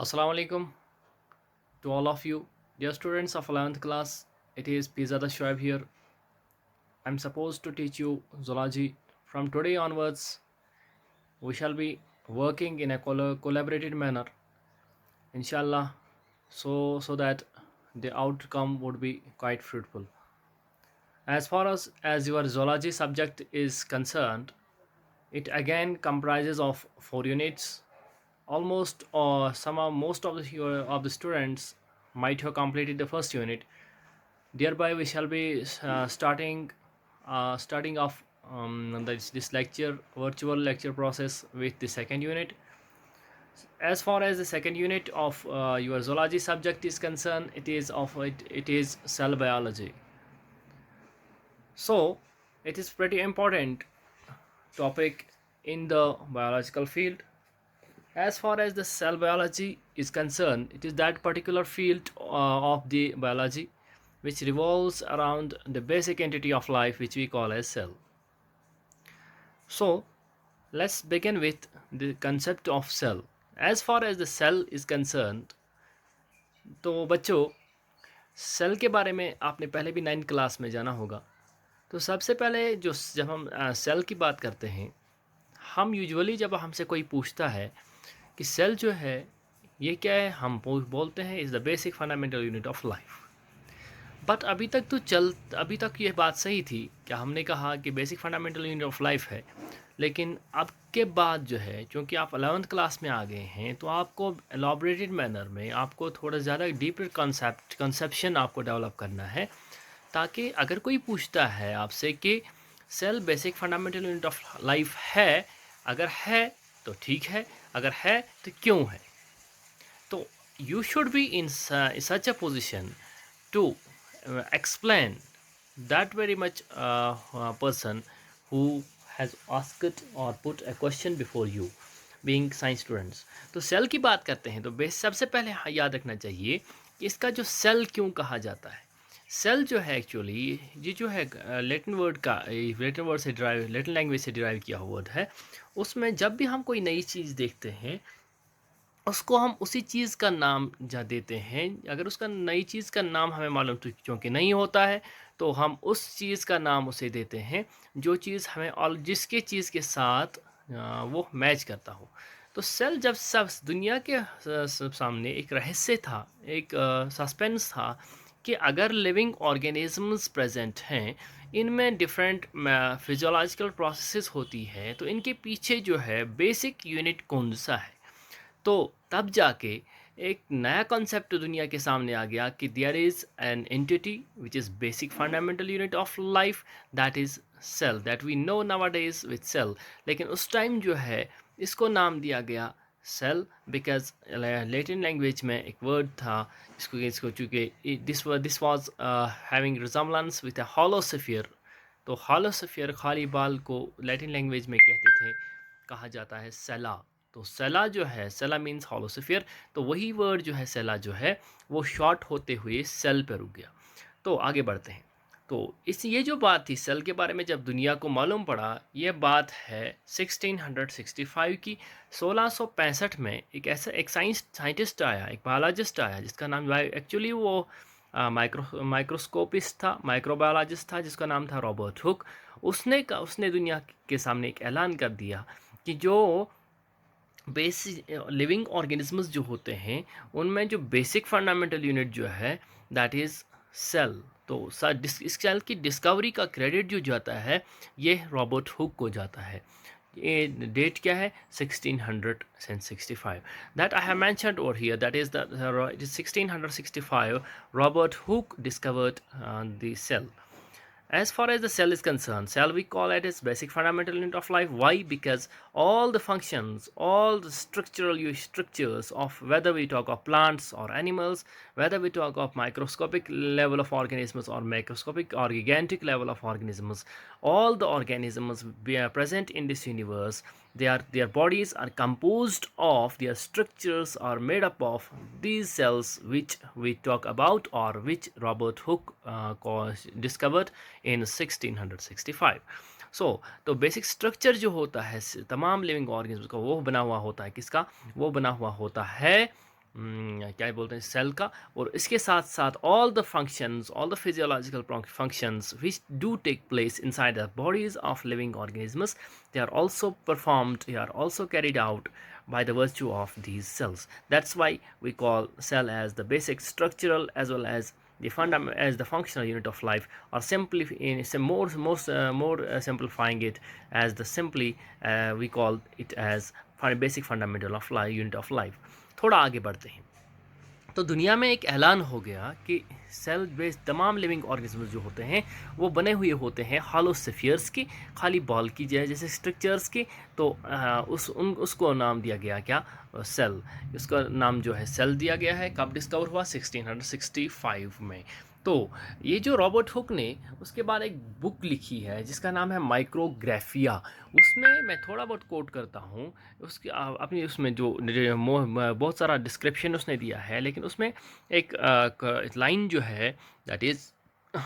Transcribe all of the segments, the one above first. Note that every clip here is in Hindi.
Assalamu alaikum to all of you, dear students of 11th class. It is Pizza the Shoaib here. I'm supposed to teach you zoology. From today onwards, we shall be working in a collaborated manner, inshallah, so that the outcome would be quite fruitful. As your zoology subject is concerned, it again comprises of 4 units. Almost most of the students might have completed the first unit. Thereby, we shall be starting off this lecture virtual lecture process with the second unit. As far as the second unit of your zoology subject is concerned, it is cell biology. So, it is pretty important topic in the biological field. As far as the cell biology is concerned, it is that particular field of the biology which revolves around the basic entity of life which we call as cell. So, let's begin with the concept of cell. As far as the cell is concerned, तो बच्चों सेल के बारे में आपने पहले भी 9th क्लास में जाना होगा. तो सबसे पहले जब हम सेल की बात करते हैं, हम यूजुअली जब हमसे कोई पूछता है कि सेल जो है ये क्या है, हम बोलते हैं is the basic fundamental unit of life. But अभी तक ये बात सही थी कि हमने कहा कि basic fundamental unit of life है. लेकिन अब के बाद जो है, क्योंकि आप 11th क्लास में आ गए हैं, तो आपको एलॉबरेटेड मैनर में आपको थोड़ा ज़्यादा डीपर कंसेप्शन आपको डेवलप करना है, ताकि अगर कोई पूछता है आपसे कि cell basic fundamental unit of life है, अगर है तो ठीक है, अगर है तो क्यों है. तो you should be in such a position to explain that very much person who has asked or put a question before you, being science students. तो सेल की बात करते हैं तो बेस सबसे पहले याद रखना चाहिए कि इसका जो सेल क्यों कहा जाता है. सेल जो है एक्चुअली ये जो है लेटिन वर्ड से डिराइव, लेटिन लैंग्वेज से डिराइव किया हुआ वर्ड है. उसमें जब भी हम कोई नई चीज़ देखते हैं उसको हम उसी चीज़ का नाम देते हैं. अगर उसका नई चीज़ का नाम हमें मालूम तो क्योंकि नहीं होता है, तो हम उस चीज़ का नाम उसे देते हैं जो चीज़ हमें और जिसके चीज़ के साथ वो मैच करता हो. तो सेल जब सब दुनिया के सब सामने एक रहस्य था, एक सस्पेंस था कि अगर लिविंग ऑर्गेनिजम्स प्रेजेंट हैं, इनमें डिफरेंट फिजियोलॉजिकल प्रोसेसेस होती है, तो इनके पीछे जो है बेसिक यूनिट कौन सा है. तो तब जाके एक नया कॉन्सेप्ट दुनिया के सामने आ गया कि there is an entity which is basic fundamental unit of life, that is cell, that we know nowadays with cell. लेकिन उस टाइम जो है इसको नाम दिया गया सेल, बिकॉज लैटिन लैंग्वेज में एक वर्ड था इसको इसको चूँकि this was having resemblance with a hollow sphere. तो हॉलोस्फीयर खाली बाल को लैटिन लैंग्वेज में कहते थे, कहा जाता है सेला. तो सेला जो है, सेला मीन्स हॉलोस्फीयर, तो वही वर्ड जो है सेला जो है वो शॉर्ट होते हुए सेल पर रुक गया. तो आगे बढ़ते हैं. तो ये जो बात थी सेल के बारे में जब दुनिया को मालूम पड़ा, ये बात है 1665 की. 1665 में एक साइंटिस्ट आया, एक बायोलॉजिस्ट आया जिसका नाम एक्चुअली वो माइक्रोस्कोपिस्ट था, माइक्रोबायोलॉजिस्ट था, जिसका नाम था रॉबर्ट हुक. उसने दुनिया के सामने एक ऐलान कर दिया कि जो बेसिक लिविंग ऑर्गेनिजम्स जो होते हैं उनमें जो बेसिक फंडामेंटल यूनिट जो है दैट इज़ सेल. तो इस सेल की डिस्कवरी का क्रेडिट जो जाता है ये रॉबर्ट हुक को जाता है. ये डेट क्या है, 1665, that I have mentioned over here. That is the it is 1665 Robert Hooke discovered the cell. As far as the cell is concerned, cell we call it as basic fundamental unit of life. Why? Because all the functions, all the structures of whether we talk of plants or animals, whether we talk of microscopic level of organisms or macroscopic or gigantic level of organisms, all the organisms present in this universe, their bodies are composed of, their structures are made up of these cells which we talk about or which Robert Hooke discovered in 1665. तो बेसिक स्ट्रक्चर जो होता है तमाम लिविंग ऑर्गेनिज्म का वो बना हुआ होता है, किसका, वो बना हुआ होता है क्या बोलते हैं सेल का, और इसके साथ साथ all the functions, all the physiological functions which do take place inside the bodies of living organisms, they are also performed, they are also carried out by the virtue of these cells. That's why we call cell as the basic structural as well as the fundamental as the functional unit of life, or simply in some more simplifying it as the simply we call it as basic fundamental of life, unit of life. थोड़ा आगे बढ़ते हैं। तो दुनिया में एक ऐलान हो गया कि सेल बेस्ड तमाम लिविंग ऑर्गेनिज्म जो होते हैं वो बने हुए होते हैं हॉलो स्फीयर्स की, खाली बॉल की जैसे स्ट्रक्चर्स की। तो उसको नाम दिया गया क्या, सेल। उसका नाम जो है सेल दिया गया है। कब डिस्कवर हुआ, 1665 में। तो ये जो रॉबर्ट हुक ने उसके बाद एक बुक लिखी है जिसका नाम है माइक्रोग्राफिया। उसमें मैं थोड़ा बहुत कोट करता हूँ उसकी अपनी, उसमें जो बहुत सारा डिस्क्रिप्शन उसने दिया है, लेकिन उसमें एक लाइन जो है दैट इज़,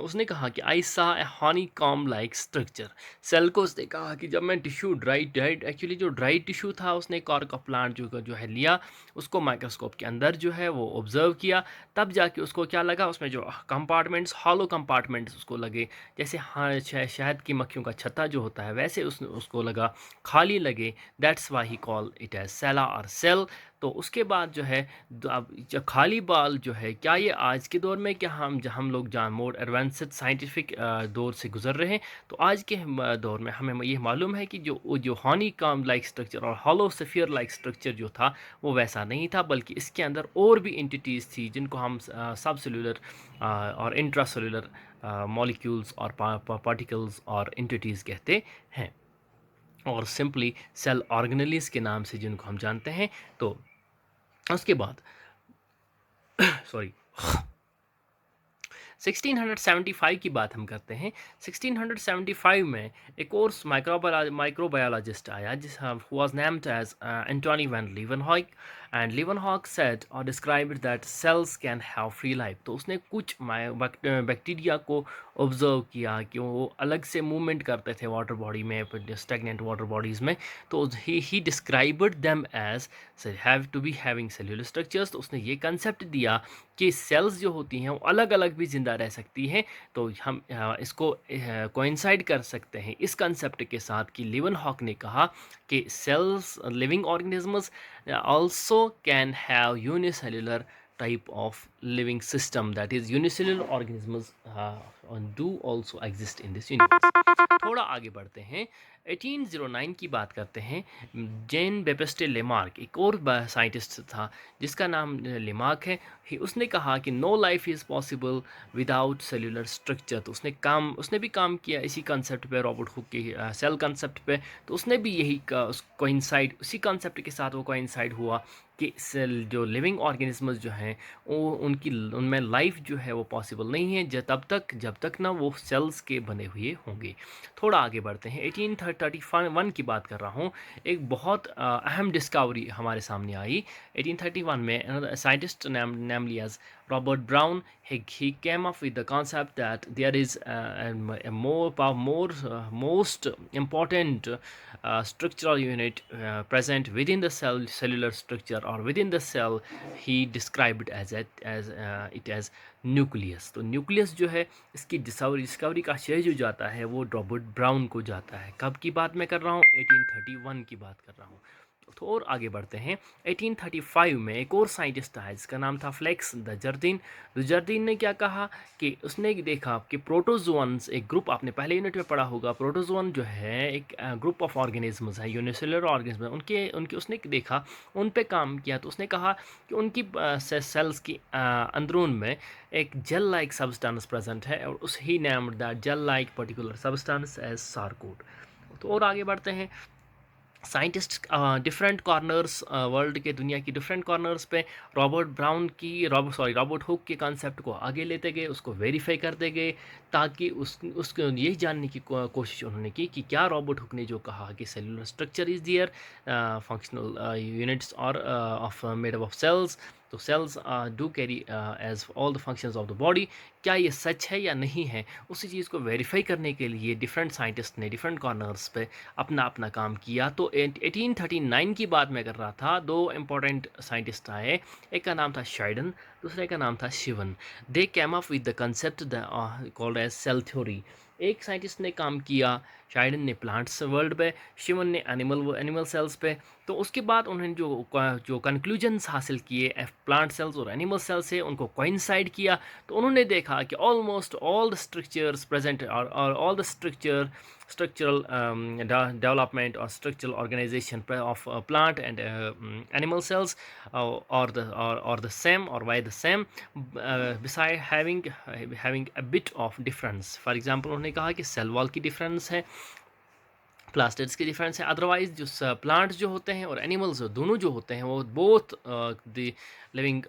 उसने कहा कि I saw a honeycomb like structure. Cell को उसने कहा कि जब मैं टिश्यू ड्राई एक्चुअली जो ड्राई टिश्यू था उसने कॉर्क ऑफ प्लांट जो है लिया, उसको माइक्रोस्कोप के अंदर जो है वो ऑब्जर्व किया, तब जाके उसको क्या लगा, उसमें जो कंपार्टमेंट्स, हॉलो कंपार्टमेंट्स उसको लगे, जैसे हाँ शहद की मक्खियों का छत्ता जो होता है वैसे उसको लगा, खाली लगे। That's why he call it as cella और सेल। तो उसके बाद जो है अब जो खाली बाल जो है, क्या ये आज के दौर में, क्या हम लोग जहाँ मोर एडवांस्ड साइंटिफिक दौर से गुजर रहे हैं, तो आज के दौर में हमें ये मालूम है कि जो हॉनी कॉम लाइक स्ट्रक्चर और हॉलो स्फीयर लाइक स्ट्रक्चर जो था वो वैसा नहीं था, बल्कि इसके अंदर और भी एंटिटीज़ थी जिनको हम सब सेलुलर और इंट्रा सेलुलर मॉलिक्यूल्स और पार्टिकल्स और एंटिटीज़ कहते हैं, और सिंपली सेल ऑर्गेनेलिस के नाम से जिनको हम जानते हैं। तो उसके बाद सॉरी 1675 की बात हम करते हैं। 1675 में एक और माइक्रोबायोलॉजिस्ट आया जिस was named as Antonie van Leeuwenhoek, and Leeuwenhoek said और described that cells can have free life. तो उसने कुछ बैक्टीरिया को ऑब्जर्व किया कि वो अलग से मूवमेंट करते थे वाटर बॉडी में, स्टेगनेंट वाटर बॉडीज़ में। तो he described them as have to be having cellular structures. तो उसने ये कंसेप्ट दिया कि सेल्स जो होती हैं वो अलग अलग भी ज़िंदा रह सकती हैं। तो हम इसको कोइंसाइड कर सकते हैं इस कंसेप्ट के साथ कि लीवनहॉक ने कहा कि cells living organisms also can have unicellular type of living system, that is unicellular organisms do also exist in this universe। थोड़ा आगे बढ़ते हैं, 1809 की बात करते हैं। जेन बेपेस्टे लेमार्क एक और साइंटिस्ट था जिसका नाम लेमार्क है। उसने कहा कि no life is possible without cellular structure. तो उसने भी काम किया इसी कंसेप्ट पे, रॉबर्ट हुक के सेल कंसेप्ट पे। तो उसने भी यही कोइंसाइड, उसी कंसेप्ट के साथ वो कोइंसाइड हुआ कि सेल जो लिविंग ऑर्गेनिजम्स जो हैं वो उनमें लाइफ जो है वो पॉसिबल नहीं है जब तक ना वो सेल्स के बने हुए होंगे। थोड़ा आगे बढ़ते हैं, 1831 की बात कर रहा हूँ। एक बहुत अहम डिस्कवरी हमारे सामने आई 1831 में। Scientist namely as Robert Brown, he came up with the concept that there is a most important structural unit present within the cellular structure or within the cell. He described it as nucleus. तो न्यूक्लियस जो है इसकी डिस्कवरी का श्रेय जो जाता है वो रॉबर्ट ब्राउन को जाता है। कब की बात मैं कर रहा हूँ, 1831 की बात कर रहा हूँ। तो और आगे बढ़ते हैं, 1835 में एक और साइंटिस्ट आया जिसका नाम था फ्लेक्स द जर्दीन ने क्या कहा कि उसने देखा कि प्रोटोजोअन्स एक ग्रुप, आपने पहले यूनिट में पढ़ा होगा, प्रोटोजोअन जो है एक ग्रुप ऑफ ऑर्गेनिजम्स है, यूनिसेलुलर ऑर्गेनिज्म, उनके उसने देखा, उन पे काम किया। तो उसने कहा कि उनकी सेल्स की अंदरून में एक जेल लाइक सब्सटेंस प्रेजेंट है, और उस he name that gel like particular substance as sarcode. तो और आगे बढ़ते हैं, साइंटिस्ट डिफरेंट कॉर्नर्स, वर्ल्ड के दुनिया की डिफरेंट कॉर्नर्स पे रॉबर्ट हुक के कॉन्सेप्ट को आगे लेते गए, उसको वेरीफाई करते गए, ताकि उसको यही जानने की कोशिश उन्होंने की कि क्या रॉबर्ट हुक ने जो कहा कि cellular structure is there, functional units और of made up of cells, तो cells do carry as all the functions of the body. क्या ये सच है या नहीं है, उसी चीज़ को वेरीफाई करने के लिए डिफरेंट साइंटिस्ट ने डिफरेंट कॉर्नर्स पे अपना अपना काम किया। तो 1839 की बात मैं कर रहा था, दो इम्पोर्टेंट साइंटिस्ट आए, एक का नाम था शाइडन, दूसरे का नाम था Schwann. They came up with the concept called as cell theory. एक साइंटिस्ट ने काम किया, शाइडन ने प्लांट्स वर्ल्ड पे, शिवन ने एनिमल सेल्स पे। तो उसके बाद उन्होंने जो कंक्लूजन्स हासिल किए प्लांट सेल्स और एनिमल सेल्स से, उनको कोइंसाइड किया। तो उन्होंने देखा कि almost all the structures present और all the structural development or structural organization of plant and animal cells or the same or why the same, beside having a bit of difference. For example, उन्होंने कहा कि सेल वॉल की डिफरेंस है, प्लास्टिड्स की डिफरेंस है, अदरवाइज जो प्लांट्स जो होते हैं और एनिमल्स दोनों जो होते हैं वो both the living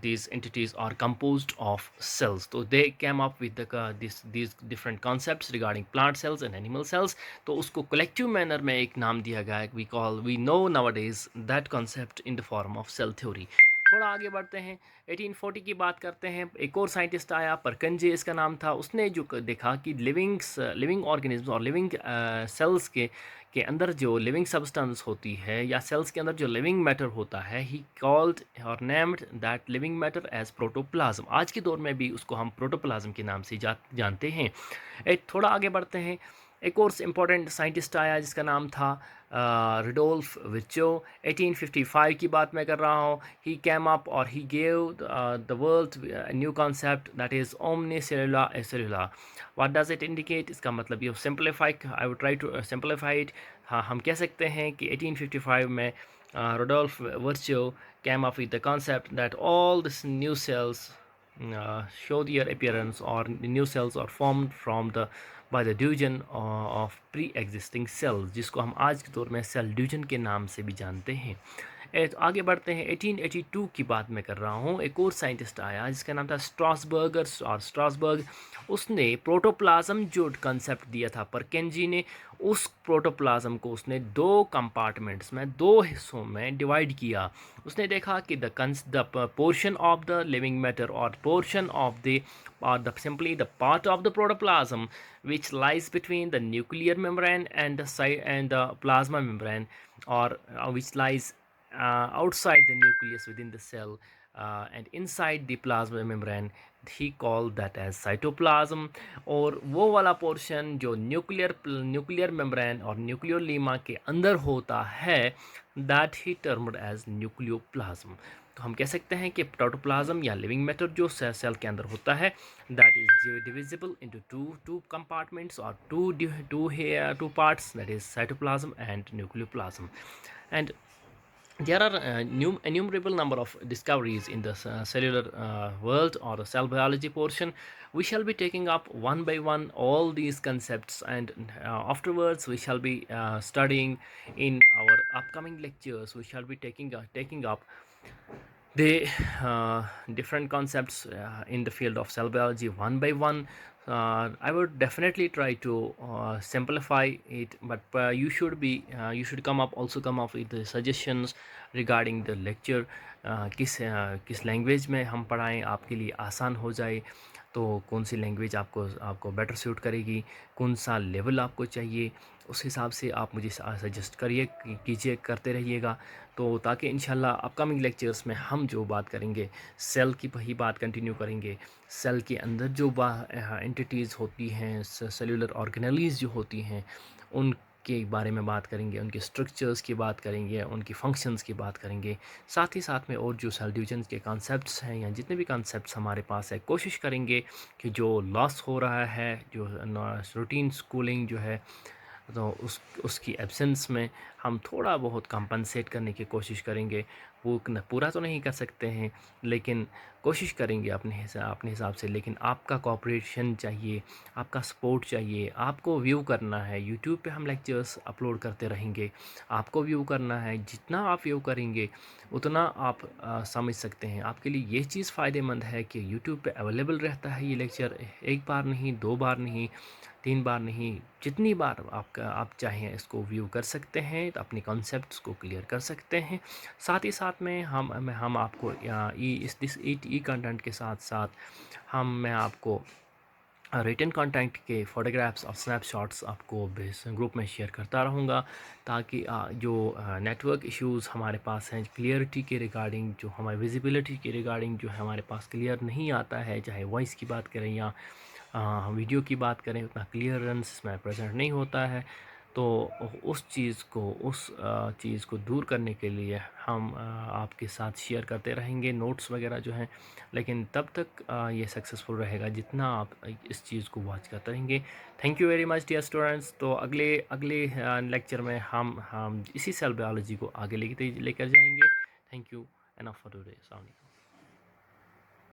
these entities are composed of cells. तो they came up with this different concepts regarding plant cells and animal cells. तो उसको कलेक्टिव मैनर में एक नाम दिया गया है, we know nowadays that concept in the form of cell theory. थोड़ा आगे बढ़ते हैं, 1840 की बात करते हैं। एक और साइंटिस्ट आया, परकंजे इसका नाम था। उसने जो देखा कि लिविंग ऑर्गेनिज्म और लिविंग सेल्स के अंदर जो लिविंग सब्सटेंस होती है या सेल्स के अंदर जो लिविंग मैटर होता है, ही कॉल्ड और named that living matter as protoplasm. आज के दौर में भी उसको हम प्रोटोप्लाज्म के नाम से जानते हैं। थोड़ा आगे बढ़ते हैं, एक और इम्पोर्टेंट साइंटिस्ट आया जिसका नाम था रिडोल्फ विर्चो। 1855 की बात मैं कर रहा हूँ। ही कैम अप और he gave the world new concept that is omni cellula. What does it indicate? इसका मतलब ये simplify, I would try to simplify it. हाँ, हम कह सकते हैं कि 1855 में रोडोल्फ वर्चो came up with the concept that all these new cells show their appearance, or the new cells are formed from the by the division of pre-existing cells, जिसको हम आज के दौर में सेल डिवीजन के नाम से भी जानते हैं। आगे बढ़ते हैं, 1882 की बात मैं कर रहा हूँ। एक और साइंटिस्ट आया जिसका नाम था स्ट्रासबर्ग। उसने प्रोटोप्लाज्म जो कंसेप्ट दिया था परकेंजी ने, उस प्रोटोप्लाज्म को उसने दो कंपार्टमेंट्स में, दो हिस्सों में डिवाइड किया। उसने देखा कि the portion of the living matter और portion of the simply the part of the protoplasm which lies between the nuclear membrane and the plasma membrane, or which lies outside the nucleus within the cell and inside the plasma membrane, he called that as cytoplasm। और वो वाला पोर्शन जो न्यूक्लियर मेम्ब्रेन और न्यूक्लियोलीमा के अंदर होता है, that he termed as nucleoplasm. तो हम कह सकते हैं कि प्रोटोप्लाज्म या लिविंग मैटर जो सेल के अंदर होता है, that is divisible into two compartments और two parts, that is cytoplasm and nucleoplasm. And there are innumerable number of discoveries in the cellular world or the cell biology portion. We shall be taking up one by one all these concepts, and afterwards we shall be studying in our upcoming lectures. We shall be taking up the different concepts in the field of cell biology one by one. I would definitely try to simplify it, but you should come up with the suggestions regarding the lecture, किस लैंग्वेज में हम पढ़ाएं आपके लिए आसान हो जाए। तो कौन सी लैंग्वेज आपको बेटर सूट करेगी, कौन सा लेवल आपको चाहिए, उस हिसाब से आप मुझे सजेस्ट कीजिए, करते रहिएगा। तो ताकि इंशाल्लाह अपकमिंग लेक्चर्स में हम जो बात करेंगे, सेल की वही बात कंटिन्यू करेंगे। सेल के अंदर जो एंटिटीज़ होती हैं, सेलुलर ऑर्गेनेलीज जो होती हैं, उनके बारे में बात करेंगे, उनके स्ट्रक्चर्स की बात करेंगे, उनकी फंक्शंस की बात करेंगे। साथ ही साथ में और जो सेल डिवीजन के कॉन्सेप्ट्स हैं या जितने भी कॉन्सेप्ट्स हमारे पास है, कोशिश करेंगे कि जो लॉस हो रहा है, जो रूटीन स्कूलिंग जो है, तो उसकी एब्सेंस में हम थोड़ा बहुत कंपनसेट करने की कोशिश करेंगे। वो पूरा तो नहीं कर सकते हैं, लेकिन कोशिश करेंगे अपने हिसाब से। लेकिन आपका कोऑपरेशन चाहिए, आपका सपोर्ट चाहिए। आपको व्यू करना है, यूट्यूब पे हम लेक्चर्स अपलोड करते रहेंगे, आपको व्यू करना है। जितना आप व्यू करेंगे उतना आप समझ सकते हैं। आपके लिए ये चीज़ फ़ायदेमंद है कि यूट्यूब पे अवेलेबल रहता है ये लेक्चर, एक बार नहीं, 2 बार नहीं, 3 बार नहीं, जितनी बार आप चाहें इसको व्यू कर सकते हैं, तो अपने कॉन्सेप्ट्स को क्लियर कर सकते हैं। साथ ही साथ साथ में हम आपको इस ई कंटेंट के साथ साथ मैं आपको रिटन कंटेंट के फ़ोटोग्राफ्स और स्नैपशॉट्स आपको बेस ग्रुप में शेयर करता रहूँगा, ताकि जो नेटवर्क इश्यूज़ हमारे पास हैं, क्लियरिटी के रिगार्डिंग, जो हमारी विजिबिलिटी के रिगार्डिंग जो है हमारे पास क्लियर नहीं आता है, चाहे वॉइस की बात करें या वीडियो की बात करें, उतना क्लियरेंस इसमें प्रेजेंट नहीं होता है। तो उस चीज़ को दूर करने के लिए हम आपके साथ शेयर करते रहेंगे नोट्स वगैरह जो हैं, लेकिन तब तक ये सक्सेसफुल रहेगा जितना आप इस चीज़ को वॉच करते रहेंगे। Thank you very much dear students. तो अगले अगले लेक्चर में हम इसी सेल बायोलॉजी को आगे लेकर जाएंगे। Thank you enough for today. अस्सलाम वालेकुम।